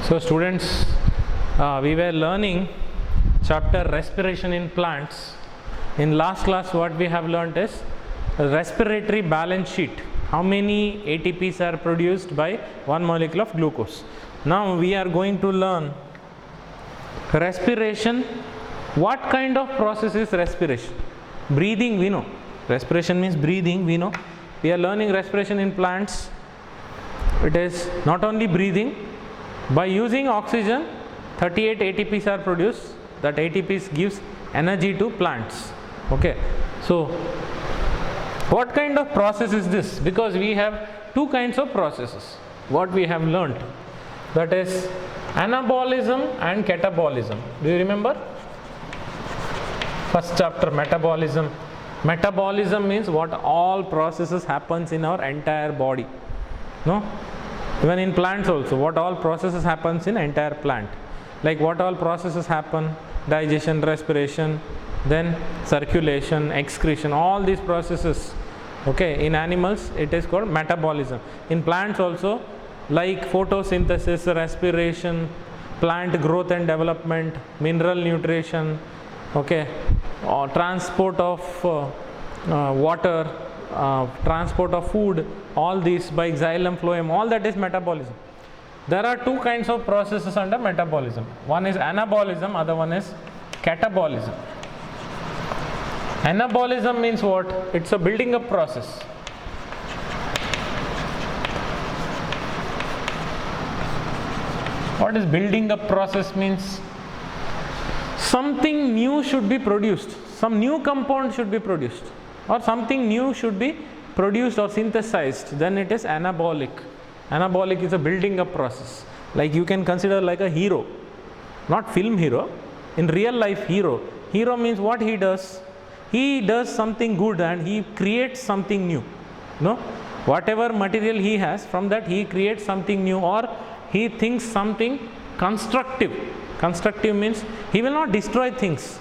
So students, we were learning chapter respiration in plants. In last class what we have learnt is respiratory balance sheet. How many ATPs are produced by one molecule of glucose. Now we are going to learn respiration. What kind of process is respiration? Breathing, we know. Respiration means breathing, we know. We are learning respiration in plants. It is not only breathing. By using oxygen, 38 ATPs are produced. That ATPs gives energy to plants. Okay. So what kind of process is this? Because we have two kinds of processes. What we have learnt, that is anabolism and catabolism. Do you remember? First chapter, metabolism. Metabolism means what all processes happens in our entire body. No? Even in plants also, what all processes happens in entire plant. Like what all processes happen? Digestion, respiration, then circulation, excretion, all these processes. Okay, in animals it is called metabolism. In plants also, like photosynthesis, respiration, plant growth and development, mineral nutrition, okay, transport of water, transport of food, all these by xylem, phloem, all that is metabolism. There are two kinds of processes under metabolism. One is anabolism, other one is catabolism. Anabolism means what? It's a building up process. What is building up process means? Something new should be produced, some new compound should be produced, or something new should be produced or synthesized, then it is anabolic. Anabolic is a building up process. Like you can consider like a hero, not film hero, in real life hero. Hero means what he does? He does something good and he creates something new. No? Whatever material he has, from that he creates something new, or he thinks something constructive. Constructive means he will not destroy things.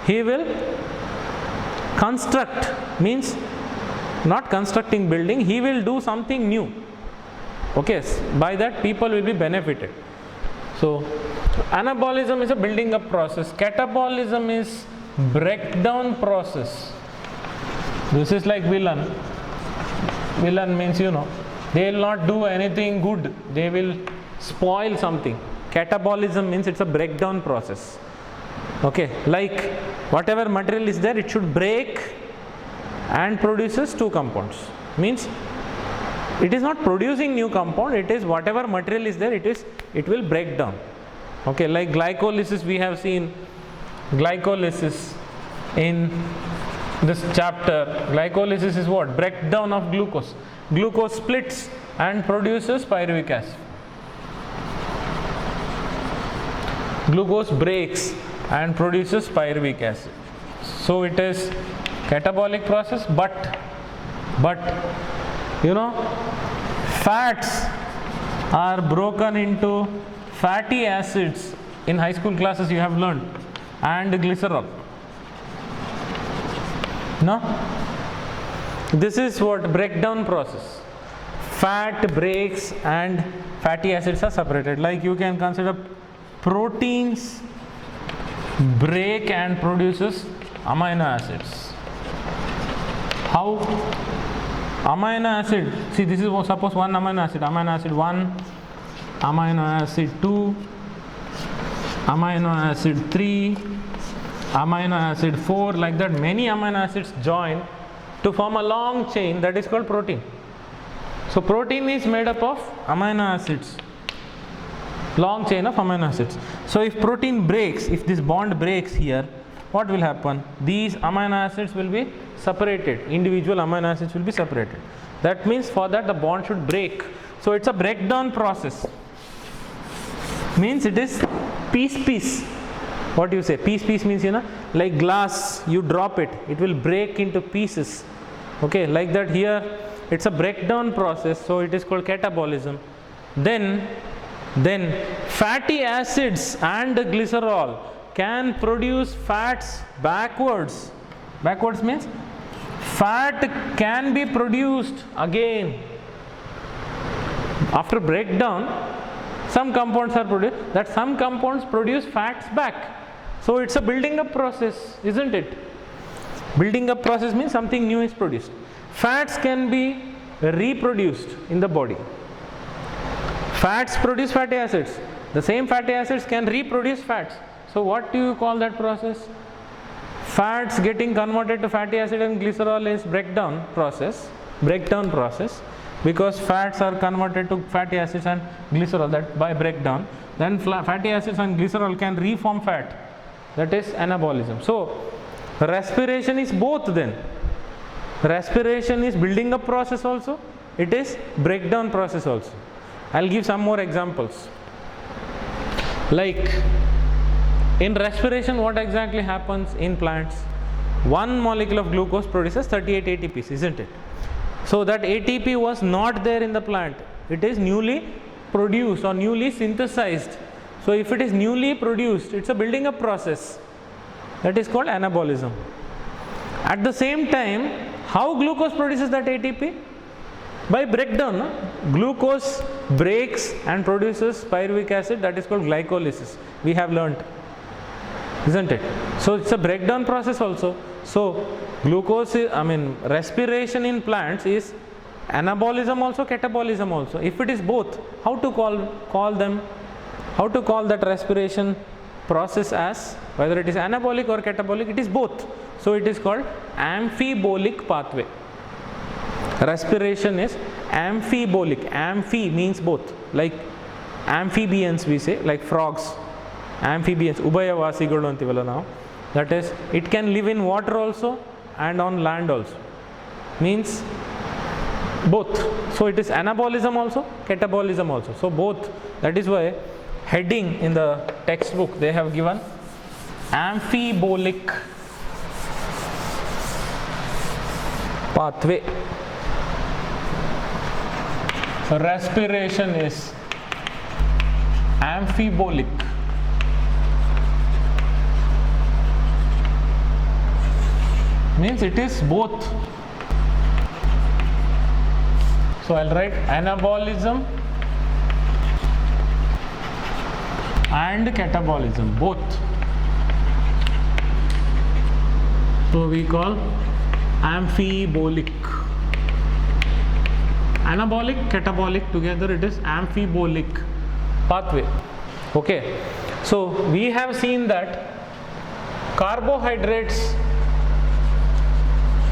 He will construct, means not constructing building, he will do something new. Okay, by that people will be benefited. So anabolism is a building up process. Catabolism is breakdown process. This is like villain. Villain means, you know, they will not do anything good, they will spoil something. Catabolism means it's a breakdown process. Okay, like whatever material is there, it should break and produces two compounds. Means it is not producing new compound, it is whatever material is there, it will break down. Okay, like glycolysis, we have seen glycolysis in this chapter. Glycolysis is what? Breakdown of glucose. Glucose splits and produces pyruvic acid. Glucose breaks and produces pyruvic acid. So it is catabolic process, but you know, fats are broken into fatty acids. In high school classes you have learned, and glycerol. No? This is what? Breakdown process. Fat breaks and fatty acids are separated. Like you can consider proteins break and produces amino acids. How? Amino acid, see this is suppose one amino acid 1, amino acid 2, amino acid 3, amino acid 4, like that many amino acids join to form a long chain, that is called protein. So protein is made up of amino acids, long chain of amino acids. So if protein breaks, if this bond breaks here, what will happen? These amino acids will be separated, individual amino acids will be separated. That means for that the bond should break. So it's a breakdown process. Means it is piece. What do you say? Piece means, you know, like glass, you drop it, it will break into pieces. Okay, like that here, it's a breakdown process, so it is called catabolism. Then fatty acids and glycerol can produce fats backwards. Backwards means fat can be produced again. After breakdown, some compounds are produced, that some compounds produce fats back. So it's a building up process, isn't it? Building up process means something new is produced. Fats can be reproduced in the body. Fats produce fatty acids. The same fatty acids can reproduce fats. So what do you call that process? Fats getting converted to fatty acid and glycerol is breakdown process, because fats are converted to fatty acids and glycerol, that by breakdown. Then fatty acids and glycerol can reform fat, that is anabolism. So respiration is both then. Respiration is building up process also, it is breakdown process also. I'll give some more examples. Like in respiration, what exactly happens in plants? One molecule of glucose produces 38 ATPs, isn't it? So that ATP was not there in the plant. It is newly produced or newly synthesized. So if it is newly produced, it's a building up process. That is called anabolism. At the same time, how glucose produces that ATP? By breakdown. No? Glucose breaks and produces pyruvic acid, that is called glycolysis. We have learnt, isn't it? So it's a breakdown process also. So glucose is, respiration in plants is anabolism also, catabolism also. If it is both, how to call them? How to call that respiration process as, whether it is anabolic or catabolic? It is both. So it is called amphibolic pathway. Respiration is amphibolic. Amphi means both, like amphibians we say, like frogs. Amphibians, ubhayavasigalu antivalla now. That is, it can live in water also and on land also. Means both. So it is anabolism also, catabolism also. So both. That is why heading in the textbook they have given amphibolic pathway. So respiration is amphibolic. Means it is both. So I'll write anabolism and catabolism, both. So we call amphibolic. Anabolic, catabolic together, it is amphibolic pathway. Okay. So we have seen that carbohydrates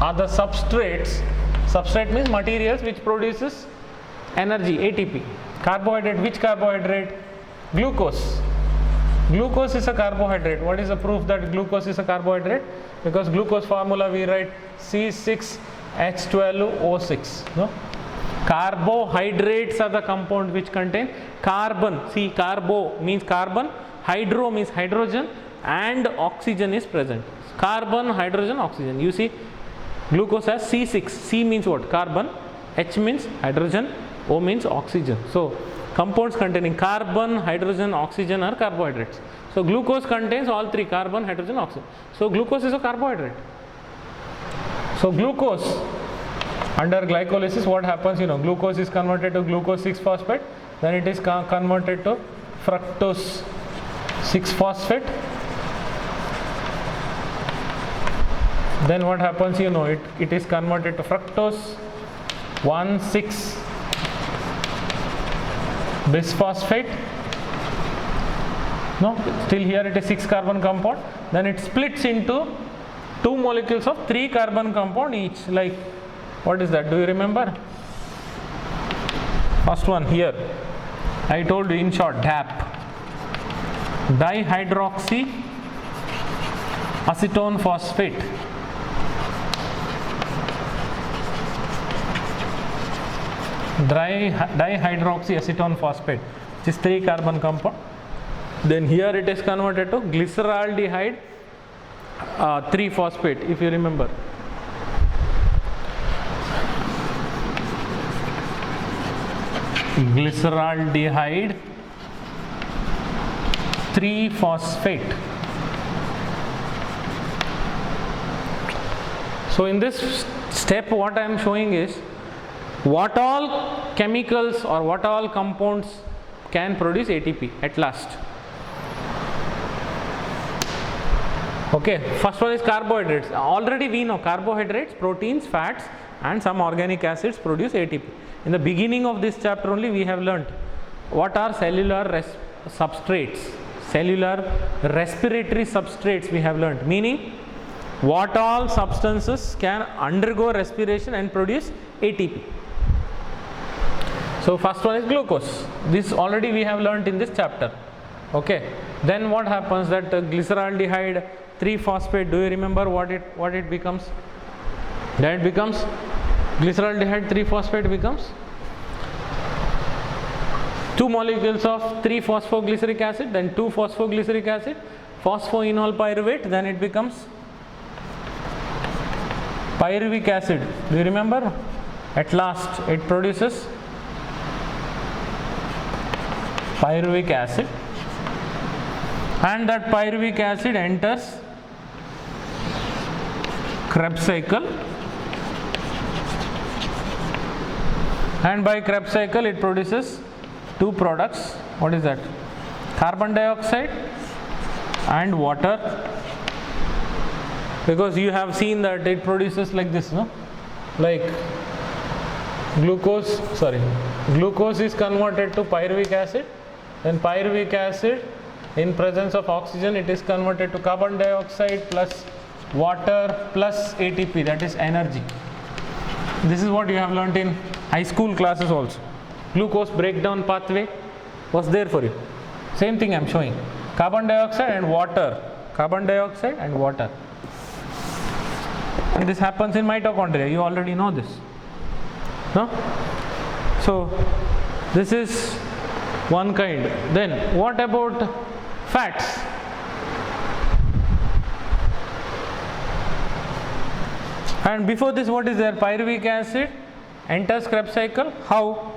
are the substrates. Substrate means materials which produces energy, ATP. Carbohydrate, which carbohydrate? Glucose. Glucose is a carbohydrate. What is the proof that glucose is a carbohydrate? Because glucose formula we write C6H12O6. No? Carbohydrates are the compound which contain carbon. See, carbo means carbon, hydro means hydrogen, and oxygen is present. Carbon, hydrogen, oxygen. You see, glucose has C6. C means what? Carbon. H means hydrogen. O means oxygen. So compounds containing carbon, hydrogen, oxygen are carbohydrates. So glucose contains all three: carbon, hydrogen, oxygen. So glucose is a carbohydrate. So glucose, under glycolysis, what happens? Glucose is converted to glucose 6-phosphate. Then it is converted to fructose 6-phosphate. Then what happens? It is converted to fructose 1,6-bisphosphate. No, still here it is 6-carbon compound. Then it splits into 2 molecules of 3-carbon compound each. Like, what is that? Do you remember? First one here, I told you in short, DAP, dihydroxy acetone phosphate. Dihydroxy acetone phosphate, which is 3-carbon compound. Then here it is converted to glyceraldehyde 3-phosphate, if you remember. Glyceraldehyde 3-phosphate. So in this step, what I am showing is what all chemicals or what all compounds can produce ATP at last. Okay, first one is carbohydrates. Already we know carbohydrates, proteins, fats and some organic acids produce ATP. In the beginning of this chapter only we have learnt what are cellular substrates, cellular respiratory substrates we have learnt, meaning what all substances can undergo respiration and produce ATP. So first one is glucose. This already we have learnt in this chapter. Okay, then what happens, that glyceraldehyde 3-phosphate, do you remember what it becomes? That becomes glyceraldehyde 3-phosphate becomes 2 molecules of 3-phosphoglyceric acid, then 2-phosphoglyceric acid, phosphoenol pyruvate, then it becomes pyruvic acid. Do you remember? At last it produces pyruvic acid, and that pyruvic acid enters Krebs cycle, and by Krebs cycle it produces 2 products. What is that? Carbon dioxide and water, because you have seen that it produces like this, no? Like glucose is converted to pyruvic acid, then pyruvic acid in presence of oxygen it is converted to carbon dioxide plus water plus ATP, that is energy. This is what you have learnt in high school classes also. Glucose breakdown pathway was there for you. Same thing I am showing. Carbon dioxide and water. Carbon dioxide and water. And this happens in mitochondria. You already know this. No? So this is one kind. Then what about fats? And before this, what is there? Pyruvic acid enters Krebs cycle. How?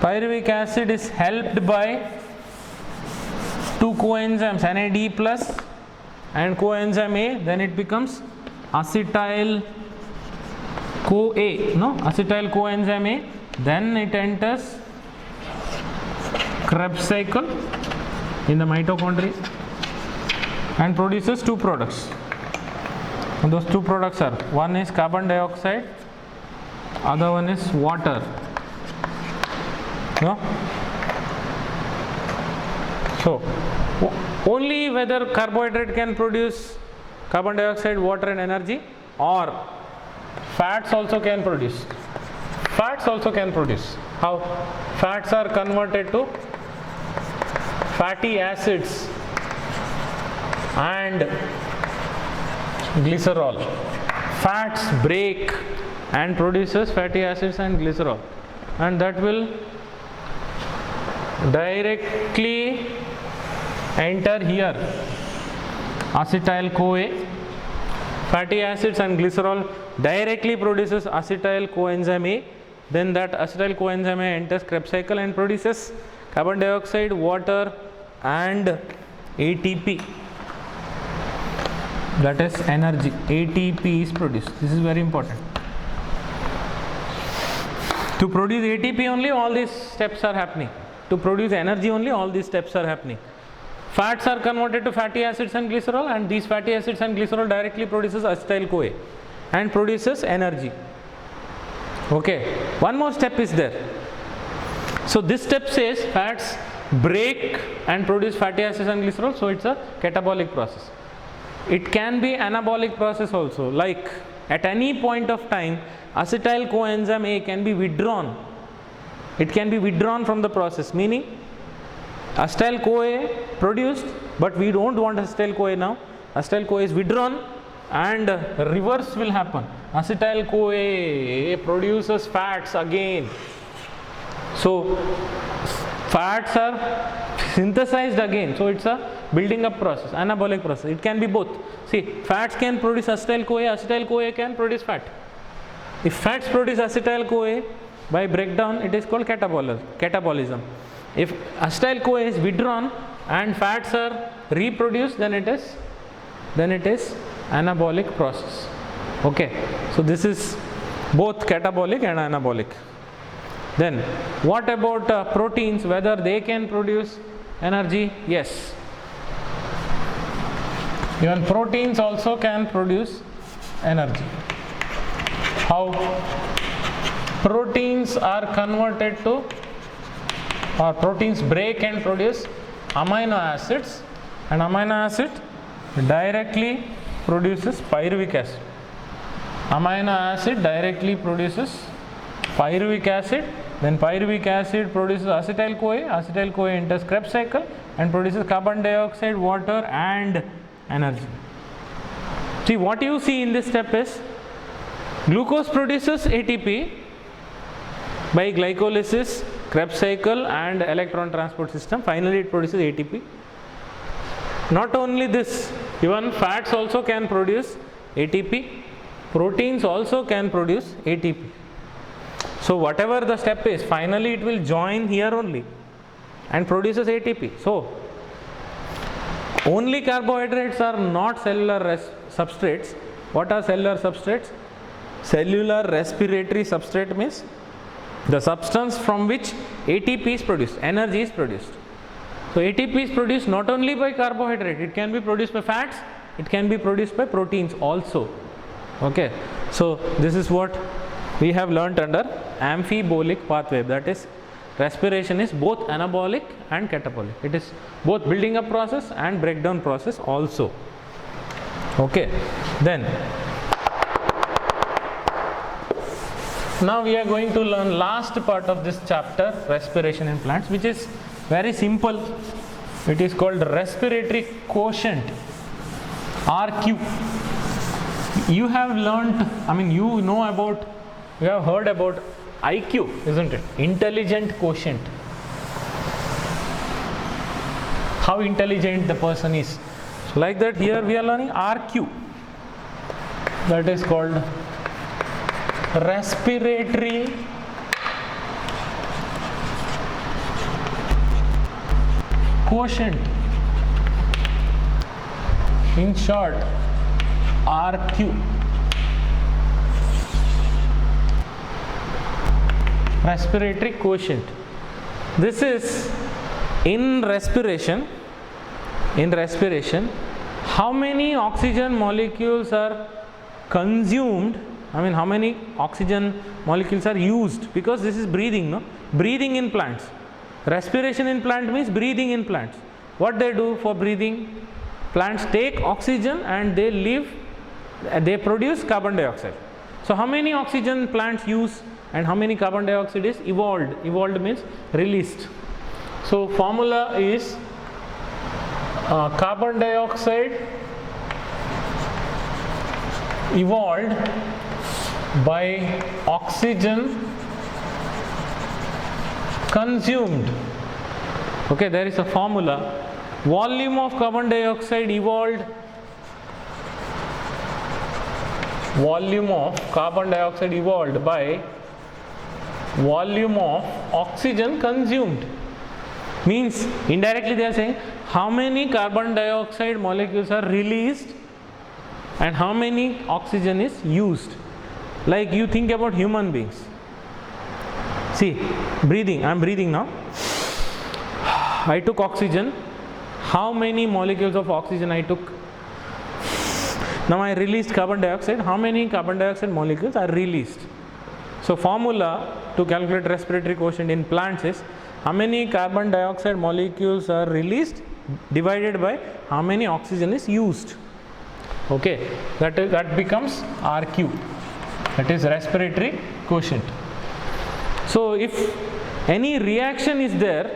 Pyruvic acid is helped by 2 coenzymes, NAD plus and coenzyme A, then it becomes acetyl CoA, no? Acetyl coenzyme A, then it enters Krebs cycle in the mitochondria and produces 2 products. And those 2 products are, one is carbon dioxide, other one is water. No? So only whether carbohydrate can produce carbon dioxide, water and energy, or fats also can produce. Fats also can produce. How? Fats are converted to fatty acids and glycerol. Fats break and produces fatty acids and glycerol, and that will directly enter here acetyl CoA. Fatty acids and glycerol directly produces acetyl coenzyme A, then that acetyl coenzyme A enters Krebs cycle and produces carbon dioxide, water and ATP, that is energy. ATP is produced. This is very important. To produce ATP only all these steps are happening. To produce energy only all these steps are happening. Fats are converted to fatty acids and glycerol, and these fatty acids and glycerol directly produces acetyl CoA and produces energy. Okay, one more step is there. So this step says fats break and produce fatty acids and glycerol, so it's a catabolic process. It can be anabolic process also, like at any point of time acetyl coenzyme A can be withdrawn. It can be withdrawn from the process, meaning acetyl CoA produced, but we don't want acetyl CoA now. Acetyl CoA is withdrawn and reverse will happen. Acetyl CoA produces fats again. So fats are synthesized again. So it's a building up process, anabolic process. It can be both. See, fats can produce acetyl CoA can produce fat. If fats produce acetyl CoA, by breakdown it is called catabolism. If acetyl CoA is withdrawn and fats are reproduced, then it is anabolic process. Okay, so this is both catabolic and anabolic. Then what about proteins, whether they can produce energy? Yes, even proteins also can produce energy. How? Proteins are converted to, or proteins break and produce amino acids, and amino acid directly produces pyruvic acid. Amino acid directly produces pyruvic acid, then pyruvic acid produces acetyl-CoA, acetyl-CoA enters Krebs cycle and produces carbon dioxide, water and energy. See, what you see in this step is glucose produces ATP by glycolysis, Krebs cycle and electron transport system. Finally it produces ATP. Not only this, even fats also can produce ATP, proteins also can produce ATP. So whatever the step is, finally it will join here only and produces ATP. So only carbohydrates are not cellular substrates. What are cellular substrates? Cellular respiratory substrate means the substance from which ATP is produced, energy is produced. So ATP is produced not only by carbohydrate, it can be produced by fats, it can be produced by proteins also. Okay, so this is what we have learnt under amphibolic pathway, that is respiration is both anabolic and catabolic. It is both building up process and breakdown process also. Okay, then now we are going to learn last part of this chapter, respiration in plants, which is very simple. It is called respiratory quotient, RQ. You have learnt, you know about, you have heard about IQ, isn't it? Intelligent quotient. How intelligent the person is. So like that, here we are learning RQ. That is called respiratory quotient. In short, RQ. Respiratory quotient. This is in respiration. In respiration, how many oxygen molecules are consumed? How many oxygen molecules are used? Because this is breathing, no? Breathing in plants. Respiration in plant means breathing in plants. What they do for breathing? Plants take oxygen and they live, they produce carbon dioxide. So how many oxygen plants use and how many carbon dioxide is evolved? Evolved means released. So formula is carbon dioxide evolved by oxygen consumed. Okay, there is a formula. Volume of carbon dioxide evolved, volume of carbon dioxide evolved by volume of oxygen consumed. Means indirectly they are saying how many carbon dioxide molecules are released and how many oxygen is used. Like you think about human beings. See, breathing, I am breathing now. I took oxygen. How many molecules of oxygen I took? Now I released carbon dioxide. How many carbon dioxide molecules are released? So formula to calculate respiratory quotient in plants is how many carbon dioxide molecules are released divided by how many oxygen is used. Okay, that becomes RQ. That is respiratory quotient. So if any reaction is there,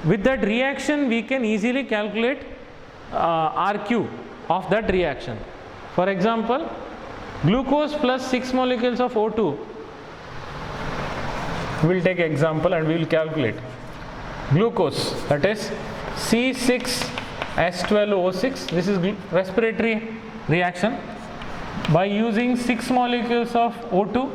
with that reaction we can easily calculate RQ of that reaction. For example, glucose plus 6 molecules of O2. We will take example and we will calculate. Glucose, that is C6H12O6. This is respiratory reaction. By using 6 molecules of O2,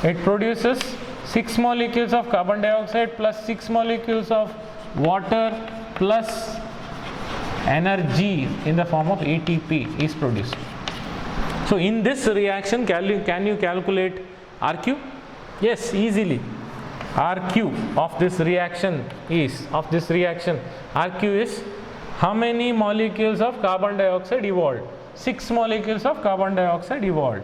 it produces 6 molecules of carbon dioxide plus 6 molecules of water plus energy in the form of ATP is produced. So in this reaction, can you calculate RQ? Yes, easily. RQ of this reaction is, RQ is how many molecules of carbon dioxide evolved? 6 molecules of carbon dioxide evolved.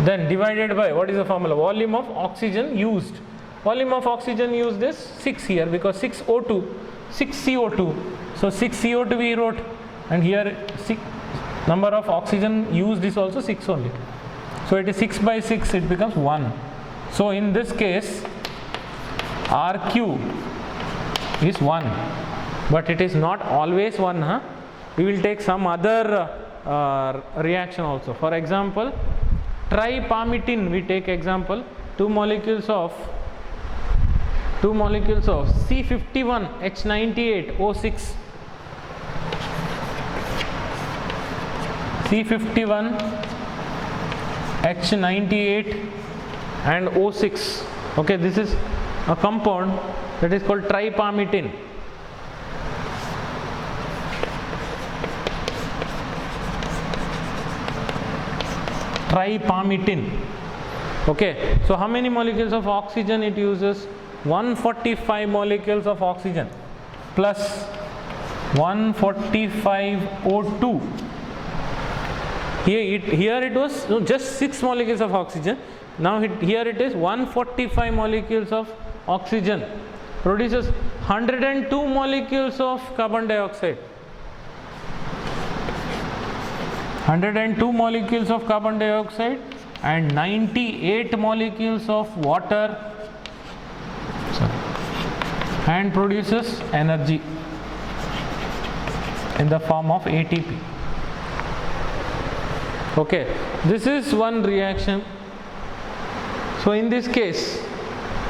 Then divided by, what is the formula? Volume of oxygen used. Volume of oxygen used is 6 here, because 6 O2, 6 CO2. So 6 CO2 we wrote, and here number of oxygen used is also 6 only. So it is 6 by 6, it becomes 1. So in this case, RQ is 1, but it is not always 1. We will take some other reaction also. For example, tripalmitin, we take example, 2 molecules of C51H98O6. C51H98 and O6. Okay, this is a compound that is called tripalmitin. Okay, so how many molecules of oxygen it uses? 145 molecules of oxygen plus 145 O2. Here it was just 6 molecules of oxygen. Now here it is 145 molecules of oxygen produces 102 molecules of carbon dioxide. 102 molecules of carbon dioxide and 98 molecules of water, and produces energy in the form of ATP. Okay, this is one reaction. So in this case,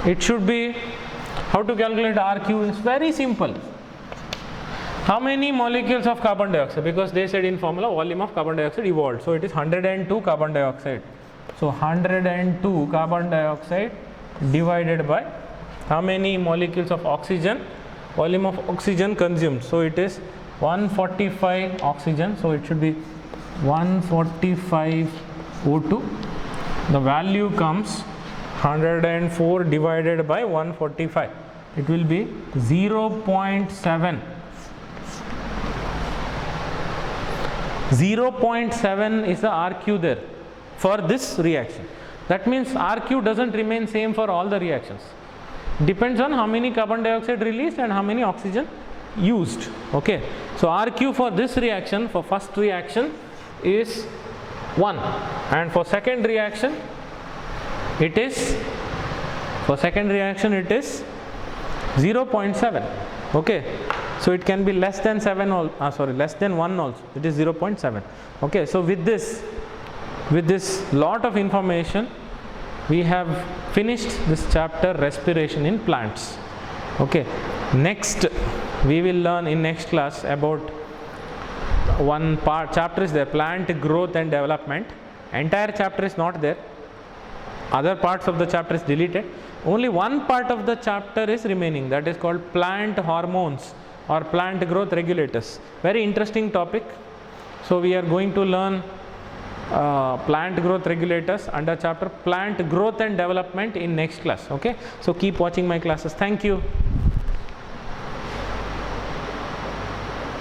it should be, how to calculate RQ is very simple. How many molecules of carbon dioxide? Because they said in formula volume of carbon dioxide evolved. So it is 102 carbon dioxide. So 102 carbon dioxide divided by how many molecules of oxygen? Volume of oxygen consumed. So it is 145 oxygen. So it should be 145 O2. The value comes 104 divided by 145. It will be 0.7. 0.7 is the RQ there for this reaction. That means RQ doesn't remain same for all the reactions. Depends on how many carbon dioxide released and how many oxygen used. Okay, so RQ for this reaction, for first reaction, is 1, and for second reaction it is 0.7. Okay, so it can be less than less than 1 also. It is 0.7. Okay, so with this lot of information, we have finished this chapter, respiration in plants. Okay, next we will learn in next class about one chapter is there, plant growth and development. Entire chapter is not there. Other parts of the chapter is deleted. Only one part of the chapter is remaining, that is called plant hormones or plant growth regulators. Very interesting topic. So we are going to learn plant growth regulators under chapter plant growth and development in next class. Okay, so keep watching my classes. Thank you.